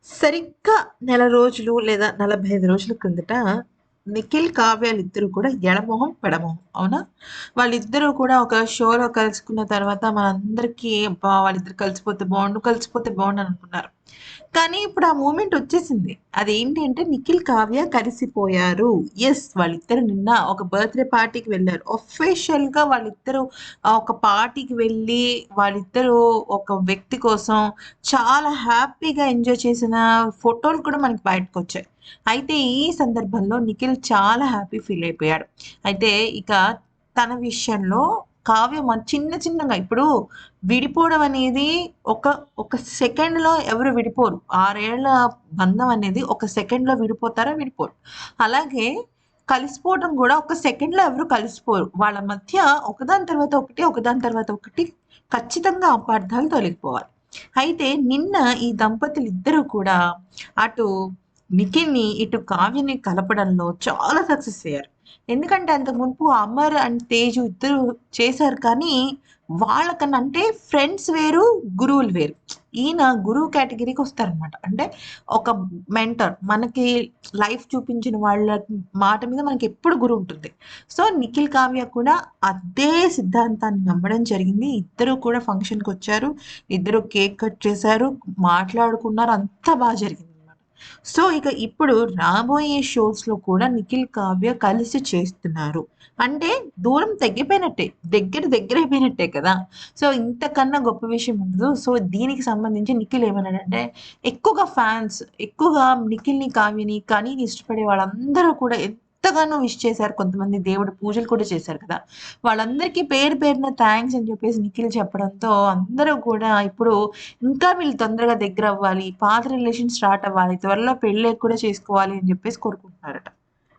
సరిగ్గా నెల రోజులు లేదా 45 రోజుల క్రిందట నిఖిల్, కావ్యాలిద్దరూ కూడా ఎడమొహం, పెడమొహం. అవునా? వాళ్ళిద్దరూ కూడా ఒక షోలో కలుసుకున్న తర్వాత మనందరికీ అబ్బా! వాళ్ళిద్దరు కలిసిపోతే బావుండు అనుకున్నారు. కానీ ఇప్పుడు ఆ మూమెంట్ వచ్చేసింది. అదేంటి అంటే నిఖిల్, కావ్య కలిసిపోయారు. యెస్! వాళ్ళిద్దరు నిన్న ఒక బర్త్‌డే పార్టీకి వెళ్లారు. ఆఫీషియల్‌గా వాళ్ళిద్దరూ ఒక పార్టీకి వెళ్ళి వాళ్ళిద్దరూ ఒక వ్యక్తి కోసం చాలా హ్యాపీగా ఎంజాయ్ చేసిన ఫోటోలు కూడా మనకి బయటకొచ్చాయి. అయితే ఈ సందర్భంలో నిఖిల్ చాలా హ్యాపీ ఫీల్ అయిపోయాడు. అయితే ఇక తన విషయంలో కావ్య చిన్న చిన్నగా ఇప్పుడు విడిపోవడం అనేది ఒక ఒక సెకండ్‌లో ఎవరు విడిపోరు. 6 ఏళ్ల బంధం అనేది ఒక సెకండ్‌లో విడిపోతారా? విడిపోరు. అలాగే కలిసిపోవడం గూడా ఒక సెకండ్‌లో ఎవరు కలిసిపోరు. వాళ్ళ మధ్య ఒకదాని తర్వాత ఒకటి, ఒకదాని తర్వాత ఒకటి ఖచ్చితంగా అపార్థాలు తొలగిపోవాలి. అయితే నిన్న ఈ దంపతులిద్దరూ కూడా అటు నిఖిల్‌ని, ఇటు కావ్యని కలపడంలో చాలా సక్సెస్ అయ్యారు. ఎందుకంటే అంతకు మునుపు అమర్ అండ్ తేజు ఇద్దరు చేశారు కానీ వాళ్ళకన్నా అంటే ఫ్రెండ్స్ వేరు, గురువులు వేరు. ఈయన గురువు కేటగిరీకొస్తారనమాట. అంటే ఒక మెంటర్ మనకి లైఫ్ చూపించిన వాళ్ళ మాట మీద మనకెప్పుడు గురువుంటుంది. సో, నిఖిల్, కావ్య కూడా అదే సిద్ధాంతాన్ని నమ్మడం జరిగింది. ఇద్దరు కూడా ఫంక్షన్‌కొచ్చారు. ఇద్దరు కేక్ కట్ చేశారు. మాట్లాడుకున్నారు. అంతా జరిగిందనమాట. సో, ఇక ఇప్పుడు రాబోయే షోస్‌లో కూడా నిఖిల్, కావ్య కలిసి చేస్తున్నారు. అంటే దూరం తగ్గిపోయినట్టే. దగ్గరైపోయినట్టే కదా! సో, ఇంతకన్నా గొప్ప విషయం ఉండదు. సో, దీనికి సంబంధించి నిఖిల్ ఏమన్నాడంటే, ఎక్కువగా నిఖిల్‌ని, కావ్యని, కనీని ఇష్టపడే వాళ్ళందరూ కూడా ఎంతగానో విష్ చేశారు. కొంతమంది దేవుడి పూజలు కూడా చేశారు కదా! వాళ్ళందరికీ పేరు పేరున థాంక్స్ అని చెప్పేసి నిఖిల్ చెప్పడంతో అందరూ కూడా ఇప్పుడు ఇంకా వీళ్ళు తొందరగా దగ్గరవ్వాలి. పాత రిలేషన్ స్టార్ట్ అవ్వాలి. త్వరలో పెళ్ళికి కూడా చేసుకోవాలి అని చెప్పేసి కోరుకుంటున్నారట.